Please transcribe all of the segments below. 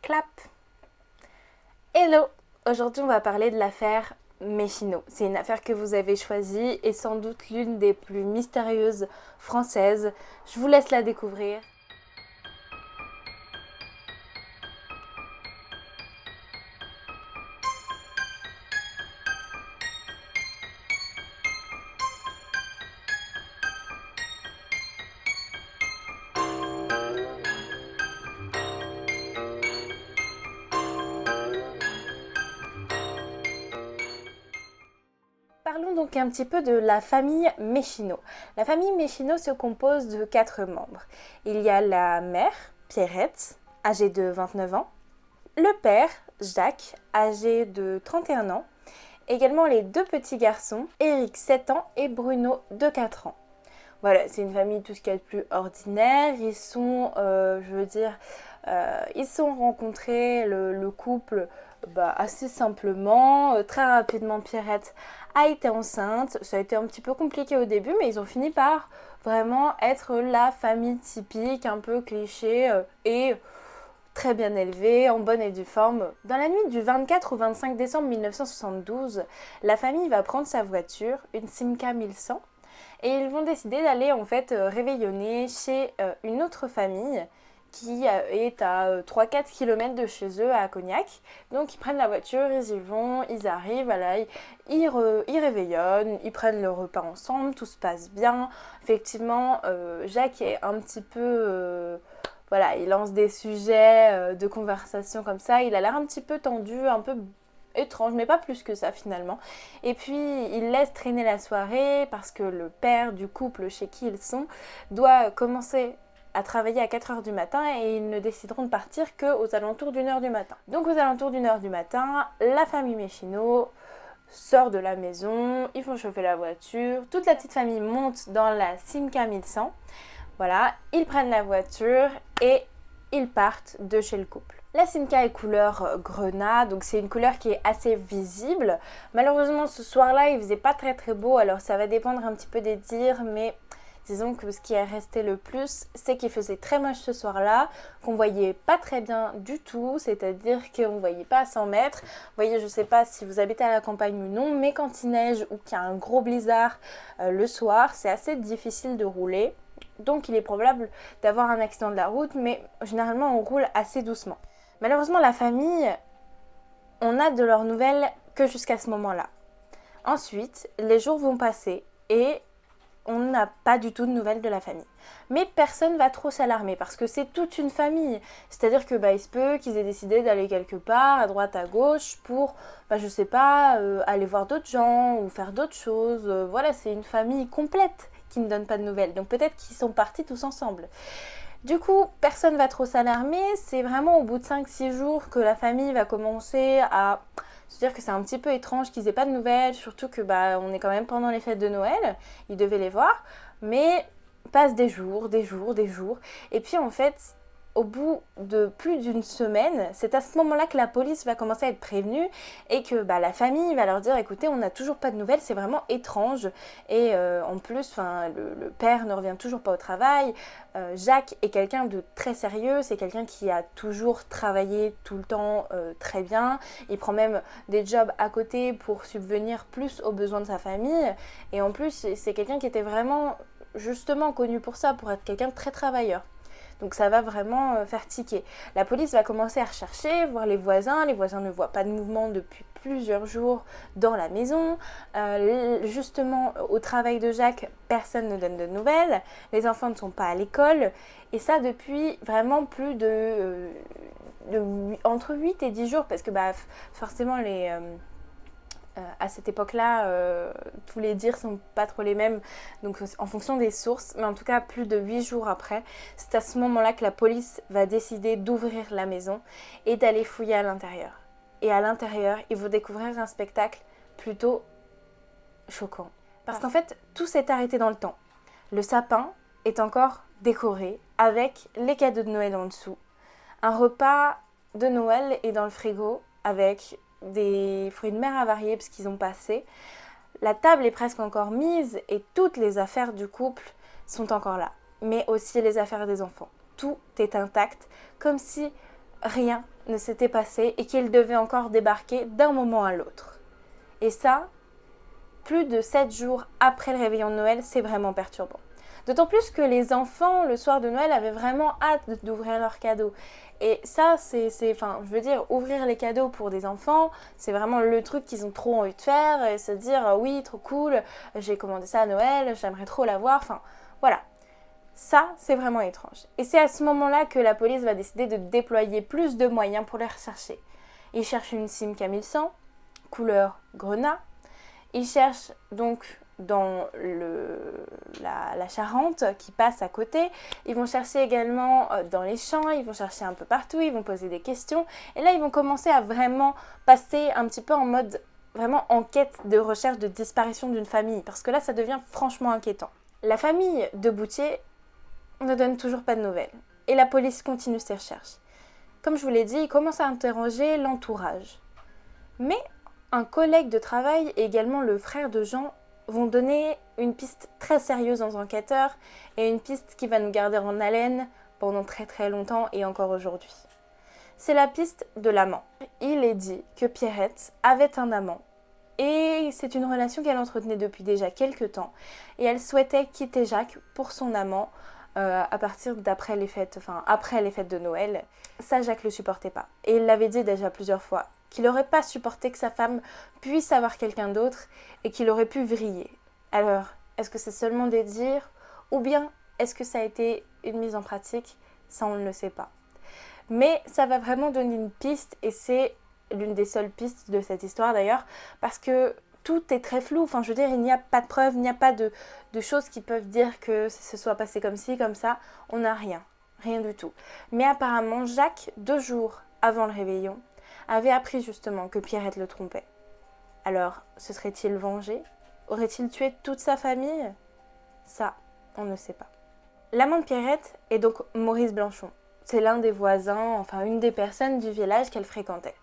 Clap! Hello! Aujourd'hui, on va parler de l'affaire Méchineau. C'est une affaire que vous avez choisie et sans doute l'une des plus mystérieuses françaises. Je vous laisse la découvrir. Parlons donc un petit peu de la famille Méchineau. La famille Méchineau se compose de 4 membres. Il y a la mère, Pierrette, âgée de 29 ans, le père, Jacques, âgé de 31 ans, également les 2 petits garçons, Éric, 7 ans, et Bruno, de 4 ans. Voilà, c'est une famille tout ce qu'il y a de plus ordinaire. Ils sont, ils se sont rencontrés, le couple, assez simplement. Très rapidement, Pierrette a été enceinte. Ça a été un petit peu compliqué au début, mais ils ont fini par vraiment être la famille typique, un peu cliché et très bien élevée, en bonne et due forme. Dans la nuit du 24 au 25 décembre 1972, la famille va prendre sa voiture, une Simca 1100, et ils vont décider d'aller en fait réveillonner chez une autre famille qui est à 3-4 km de chez eux à Cognac. Donc ils prennent la voiture, ils y vont, ils arrivent, voilà, ils réveillonnent, ils prennent le repas ensemble, tout se passe bien. Effectivement, Jacques est un petit peu... voilà, il lance des sujets de conversation comme ça, il a l'air un petit peu tendu, un peu étrange, mais pas plus que ça finalement. Et puis il laisse traîner la soirée parce que le père du couple chez qui ils sont doit commencer à travailler à 4h du matin et ils ne décideront de partir qu'aux alentours d'1h du matin. Donc aux alentours d'1h du matin, la famille Méchineau sort de la maison, ils font chauffer la voiture, toute la petite famille monte dans la Simca 1100. Voilà, ils prennent la voiture et ils partent de chez le couple. La Simca est couleur grenat, donc c'est une couleur qui est assez visible. Malheureusement, ce soir-là, il faisait pas très très beau, alors ça va dépendre un petit peu des dires, mais disons que ce qui est resté le plus, c'est qu'il faisait très moche ce soir-là, qu'on voyait pas très bien du tout, c'est-à-dire qu'on voyait pas à 100 mètres. Vous voyez, je sais pas si vous habitez à la campagne ou non, mais quand il neige ou qu'il y a un gros blizzard le soir, c'est assez difficile de rouler. Donc il est probable d'avoir un accident de la route, mais généralement on roule assez doucement. Malheureusement, la famille, on n'a de leurs nouvelles que jusqu'à ce moment-là. Ensuite, les jours vont passer et on n'a pas du tout de nouvelles de la famille. Mais personne va trop s'alarmer parce que c'est toute une famille. C'est-à-dire que il se peut qu'ils aient décidé d'aller quelque part, à droite, à gauche, pour, je sais pas, aller voir d'autres gens ou faire d'autres choses. Voilà, c'est une famille complète qui ne donne pas de nouvelles. Donc peut-être qu'ils sont partis tous ensemble. Du coup, personne va trop s'alarmer. C'est vraiment au bout de 5-6 jours que la famille va commencer à se dire que c'est un petit peu étrange qu'ils aient pas de nouvelles, surtout que on est quand même pendant les fêtes de Noël, ils devaient les voir, mais passent des jours, des jours, des jours, et puis en fait, au bout de plus d'une semaine, c'est à ce moment-là que la police va commencer à être prévenue et que la famille va leur dire écoutez, on n'a toujours pas de nouvelles, c'est vraiment étrange. Et en plus, le père ne revient toujours pas au travail. Jacques est quelqu'un de très sérieux, c'est quelqu'un qui a toujours travaillé tout le temps très bien. Il prend même des jobs à côté pour subvenir plus aux besoins de sa famille. Et en plus, c'est quelqu'un qui était vraiment justement connu pour ça, pour être quelqu'un de très travailleur. Donc ça va vraiment faire tiquer. La police va commencer à rechercher, voir les voisins. Les voisins ne voient pas de mouvement depuis plusieurs jours dans la maison. Justement, au travail de Jacques, personne ne donne de nouvelles. Les enfants ne sont pas à l'école. Et ça depuis vraiment plus entre 8 et 10 jours. Parce que forcément à cette époque-là, tous les dires sont pas trop les mêmes, donc en fonction des sources, mais en tout cas plus de 8 jours après, c'est à ce moment-là que la police va décider d'ouvrir la maison et d'aller fouiller à l'intérieur. Et à l'intérieur, ils vont découvrir un spectacle plutôt choquant. Parce qu'en fait, tout s'est arrêté dans le temps. Le sapin est encore décoré avec les cadeaux de Noël en dessous. Un repas de Noël est dans le frigo avec des fruits de mer avariés parce qu'ils ont passé. La table est presque encore mise et toutes les affaires du couple sont encore là, mais aussi les affaires des enfants. Tout est intact, comme si rien ne s'était passé et qu'il devait encore débarquer d'un moment à l'autre. Et ça, plus de 7 jours après le réveillon de Noël, c'est vraiment perturbant. D'autant plus que les enfants, le soir de Noël, avaient vraiment hâte d'ouvrir leurs cadeaux. Et ça, je veux dire, ouvrir les cadeaux pour des enfants, c'est vraiment le truc qu'ils ont trop envie de faire, et se dire, oui, trop cool, j'ai commandé ça à Noël, j'aimerais trop l'avoir, enfin, voilà. Ça, c'est vraiment étrange. Et c'est à ce moment-là que la police va décider de déployer plus de moyens pour les rechercher. Ils cherchent une Simca 1100, couleur grenat. Ils cherchent donc dans la Charente qui passe à côté. Ils vont chercher également dans les champs, ils vont chercher un peu partout, ils vont poser des questions. Et là, ils vont commencer à vraiment passer un petit peu en mode vraiment enquête de recherche de disparition d'une famille. Parce que là, ça devient franchement inquiétant. La famille de Boutier ne donne toujours pas de nouvelles. Et la police continue ses recherches. Comme je vous l'ai dit, ils commencent à interroger l'entourage. Mais un collègue de travail et également le frère de Jean vont donner une piste très sérieuse aux enquêteurs et une piste qui va nous garder en haleine pendant très très longtemps et encore aujourd'hui. C'est la piste de l'amant. Il est dit que Pierrette avait un amant et c'est une relation qu'elle entretenait depuis déjà quelques temps et elle souhaitait quitter Jacques pour son amant à partir après les fêtes de Noël. Ça, Jacques ne le supportait pas et il l'avait dit déjà plusieurs fois qu'il n'aurait pas supporté que sa femme puisse avoir quelqu'un d'autre et qu'il aurait pu vriller. Alors, est-ce que c'est seulement des dires ou bien est-ce que ça a été une mise en pratique? Ça, on ne le sait pas. Mais ça va vraiment donner une piste et c'est l'une des seules pistes de cette histoire d'ailleurs parce que tout est très flou. Enfin, je veux dire, il n'y a pas de preuves, il n'y a pas de choses qui peuvent dire que ce soit passé comme ci, comme ça. On n'a rien. Rien du tout. Mais apparemment, Jacques, 2 jours avant le réveillon, avait appris justement que Pierrette le trompait. Alors, se serait-il vengé? Aurait-il tué toute sa famille? Ça, on ne sait pas. L'amant de Pierrette est donc Maurice Blanchon. C'est l'un des voisins, enfin une des personnes du village qu'elle fréquentait.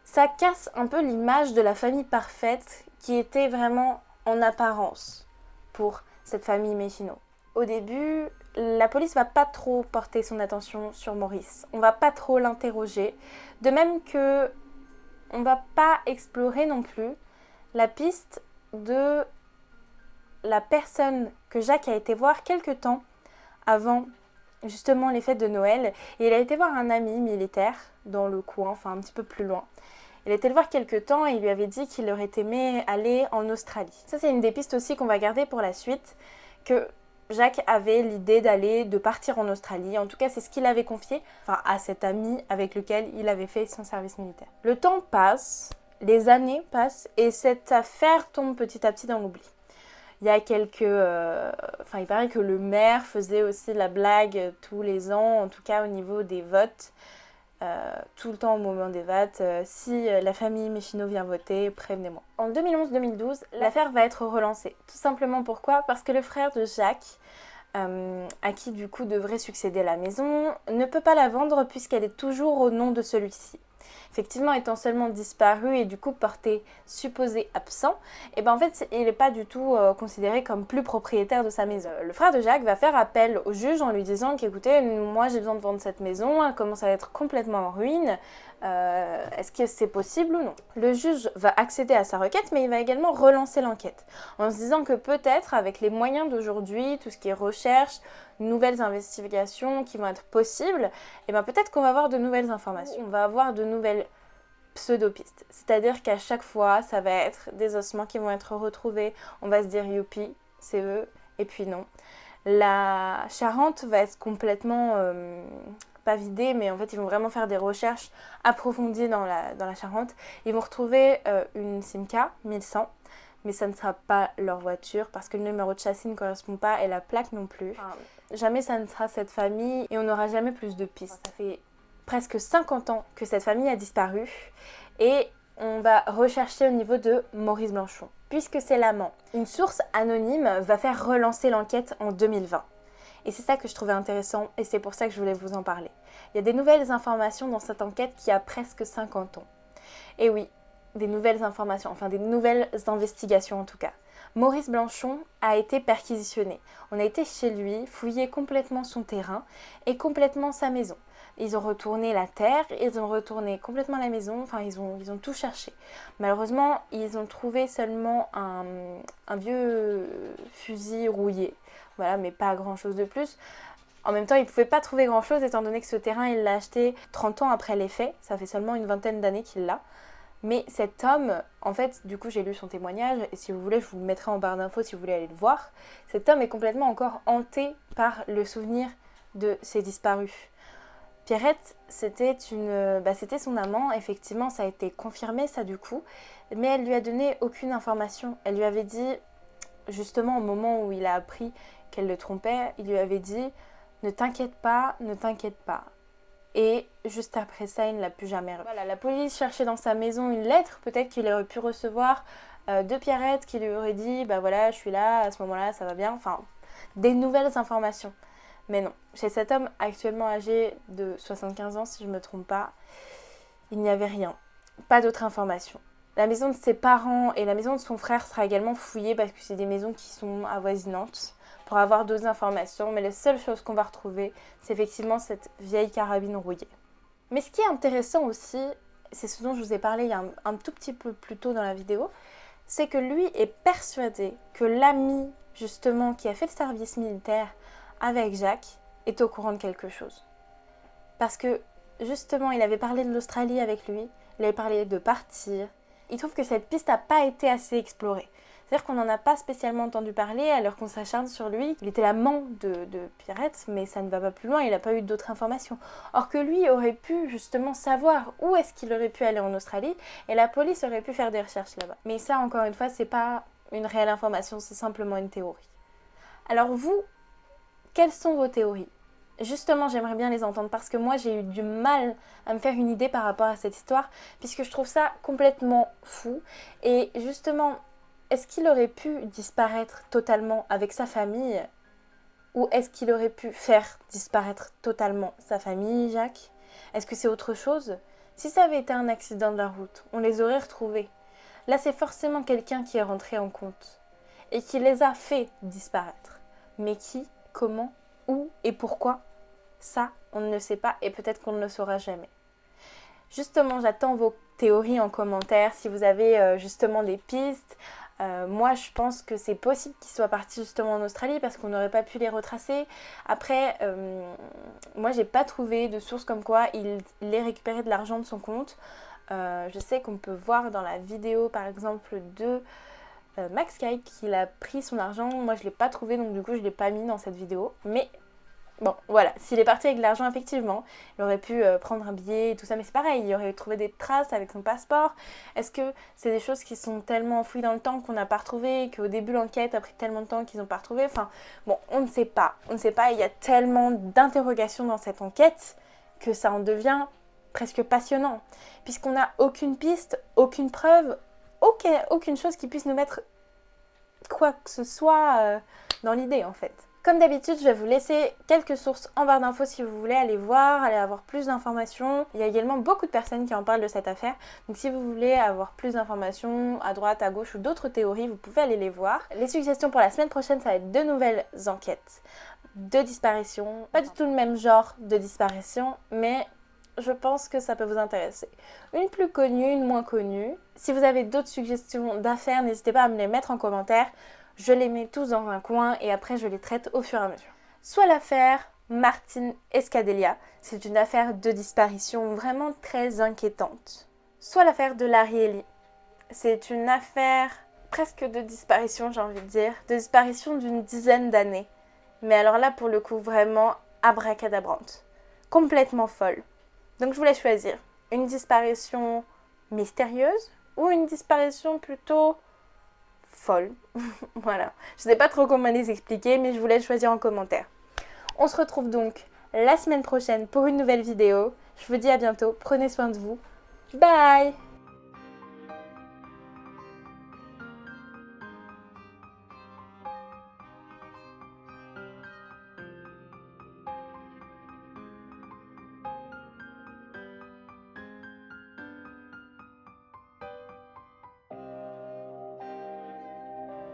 Ça casse un peu l'image de la famille parfaite qui était vraiment en apparence pour cette famille Méchineau. Au début, la police va pas trop porter son attention sur Maurice. On va pas trop l'interroger. De même que on va pas explorer non plus la piste de la personne que Jacques a été voir quelque temps avant justement les fêtes de Noël. Et il a été voir un ami militaire dans le coin, enfin un petit peu plus loin. Il a été le voir quelque temps et il lui avait dit qu'il aurait aimé aller en Australie. Ça, c'est une des pistes aussi qu'on va garder pour la suite, que Jacques avait l'idée de partir en Australie. En tout cas, c'est ce qu'il avait confié à cet ami avec lequel il avait fait son service militaire. Le temps passe, les années passent et cette affaire tombe petit à petit dans l'oubli. Il y a il paraît que le maire faisait aussi la blague tous les ans, en tout cas au niveau des votes. Tout le temps au moment des votes, si la famille Méchineau vient voter, prévenez-moi. En 2011-2012, l'affaire va être relancée. Tout simplement pourquoi? Parce que le frère de Jacques, à qui du coup devrait succéder la maison, ne peut pas la vendre puisqu'elle est toujours au nom de celui-ci. Effectivement, étant seulement disparu et du coup porté supposé absent, et en fait il n'est pas du tout considéré comme plus propriétaire de sa maison. Le frère de Jacques va faire appel au juge en lui disant qu'écoutez, moi j'ai besoin de vendre cette maison, elle commence à être complètement en ruine, est-ce que c'est possible ou non? Le juge va accéder à sa requête, mais il va également relancer l'enquête en se disant que peut-être avec les moyens d'aujourd'hui, tout ce qui est recherche, nouvelles investigations qui vont être possibles, et peut-être qu'on va avoir de nouvelles informations, on va avoir de nouvelles pseudo-pistes. C'est-à-dire qu'à chaque fois, ça va être des ossements qui vont être retrouvés, on va se dire youpi, c'est eux, et puis non. La Charente va être complètement, pas vidée, mais en fait ils vont vraiment faire des recherches approfondies dans la Charente. Ils vont retrouver une Simca 1100, mais ça ne sera pas leur voiture parce que le numéro de châssis ne correspond pas et la plaque non plus. Jamais ça ne sera cette famille et on n'aura jamais plus de pistes. Ça fait presque 50 ans que cette famille a disparu et on va rechercher au niveau de Maurice Blanchon puisque c'est l'amant. Une source anonyme va faire relancer l'enquête en 2020. Et c'est ça que je trouvais intéressant et c'est pour ça que je voulais vous en parler. Il y a des nouvelles informations dans cette enquête qui a presque 50 ans. Et oui, des nouvelles informations, enfin des nouvelles investigations en tout cas. Maurice Blanchon a été perquisitionné. On a été chez lui, fouillé complètement son terrain et complètement sa maison. Ils ont retourné la terre, ils ont retourné complètement la maison, enfin ils ont tout cherché. Malheureusement, ils ont trouvé seulement un vieux fusil rouillé, voilà, mais pas grand chose de plus. En même temps, ils ne pouvaient pas trouver grand chose étant donné que ce terrain, il l'a acheté 30 ans après les faits, ça fait seulement une vingtaine d'années qu'il l'a. Mais cet homme, en fait, du coup j'ai lu son témoignage, et si vous voulez, je vous le mettrai en barre d'infos si vous voulez aller le voir. Cet homme est complètement encore hanté par le souvenir de ses disparus. Pierrette, c'était son amant, effectivement, ça a été confirmé ça du coup, mais elle lui a donné aucune information. Elle lui avait dit, justement au moment où il a appris qu'elle le trompait, il lui avait dit « Ne t'inquiète pas, ne t'inquiète pas ». Et juste après ça, il ne l'a plus jamais revu. Voilà, la police cherchait dans sa maison une lettre, peut-être qu'il aurait pu recevoir de Pierrette, qui lui aurait dit « Bah voilà, je suis là, à ce moment-là, ça va bien », enfin, des nouvelles informations. Mais non, chez cet homme actuellement âgé de 75 ans, si je ne me trompe pas, il n'y avait rien. Pas d'autres informations. La maison de ses parents et la maison de son frère sera également fouillée parce que c'est des maisons qui sont avoisinantes pour avoir d'autres informations. Mais la seule chose qu'on va retrouver, c'est effectivement cette vieille carabine rouillée. Mais ce qui est intéressant aussi, c'est ce dont je vous ai parlé il y a un tout petit peu plus tôt dans la vidéo, c'est que lui est persuadé que l'ami justement qui a fait le service militaire avec Jacques est au courant de quelque chose. Parce que justement, il avait parlé de l'Australie avec lui, il avait parlé de partir. Il trouve que cette piste n'a pas été assez explorée. C'est-à-dire qu'on n'en a pas spécialement entendu parler alors qu'on s'acharne sur lui. Il était l'amant de Pierrette, mais ça ne va pas plus loin, il n'a pas eu d'autres informations. Or que lui aurait pu justement savoir où est-ce qu'il aurait pu aller en Australie et la police aurait pu faire des recherches là-bas. Mais ça, encore une fois, c'est pas une réelle information, c'est simplement une théorie. Alors vous, quelles sont vos théories ? Justement, j'aimerais bien les entendre parce que moi, j'ai eu du mal à me faire une idée par rapport à cette histoire puisque je trouve ça complètement fou. Et justement, est-ce qu'il aurait pu disparaître totalement avec sa famille ou est-ce qu'il aurait pu faire disparaître totalement sa famille, Jacques ? Est-ce que c'est autre chose ? Si ça avait été un accident de la route, on les aurait retrouvés. Là, c'est forcément quelqu'un qui est rentré en compte et qui les a fait disparaître. Mais qui ? Comment ? Où et pourquoi? Ça, on ne le sait pas et peut-être qu'on ne le saura jamais. Justement, j'attends vos théories en commentaire. Si vous avez justement des pistes, moi je pense que c'est possible qu'ils soient partis justement en Australie parce qu'on n'aurait pas pu les retracer. Après, moi j'ai pas trouvé de source comme quoi il ait récupéré de l'argent de son compte. Je sais qu'on peut voir dans la vidéo par exemple de Max Sky qu'il a pris son argent. Moi je l'ai pas trouvé donc du coup je l'ai pas mis dans cette vidéo. Mais bon voilà, s'il est parti avec de l'argent effectivement, il aurait pu prendre un billet et tout ça. Mais c'est pareil, il aurait trouvé des traces avec son passeport. Est-ce que c'est des choses qui sont tellement enfouies dans le temps qu'on n'a pas retrouvé, qu'au début l'enquête a pris tellement de temps qu'ils n'ont pas retrouvé? Enfin bon, on ne sait pas. On ne sait pas, il y a tellement d'interrogations dans cette enquête que ça en devient presque passionnant. Puisqu'on n'a aucune piste, aucune preuve, aucune chose qui puisse nous mettre quoi que ce soit dans l'idée en fait. Comme d'habitude, je vais vous laisser quelques sources en barre d'infos si vous voulez aller voir, aller avoir plus d'informations. Il y a également beaucoup de personnes qui en parlent de cette affaire. Donc si vous voulez avoir plus d'informations à droite, à gauche ou d'autres théories, vous pouvez aller les voir. Les suggestions pour la semaine prochaine, ça va être de nouvelles enquêtes de disparition. Pas du tout le même genre de disparition, mais je pense que ça peut vous intéresser. Une plus connue, une moins connue. Si vous avez d'autres suggestions d'affaires, n'hésitez pas à me les mettre en commentaire. Je les mets tous dans un coin et après je les traite au fur et à mesure. Soit l'affaire Martin Escadelia, c'est une affaire de disparition vraiment très inquiétante. Soit l'affaire de Larry Ellie, c'est une affaire presque de disparition, j'ai envie de dire, de disparition d'une dizaine d'années. Mais alors là pour le coup vraiment abracadabrante, complètement folle. Donc je vous laisse choisir une disparition mystérieuse ou une disparition plutôt folle. Voilà, je sais pas trop comment les expliquer mais je vous laisse choisir en commentaire. On se retrouve donc la semaine prochaine pour une nouvelle vidéo. Je vous dis à bientôt, prenez soin de vous. Bye!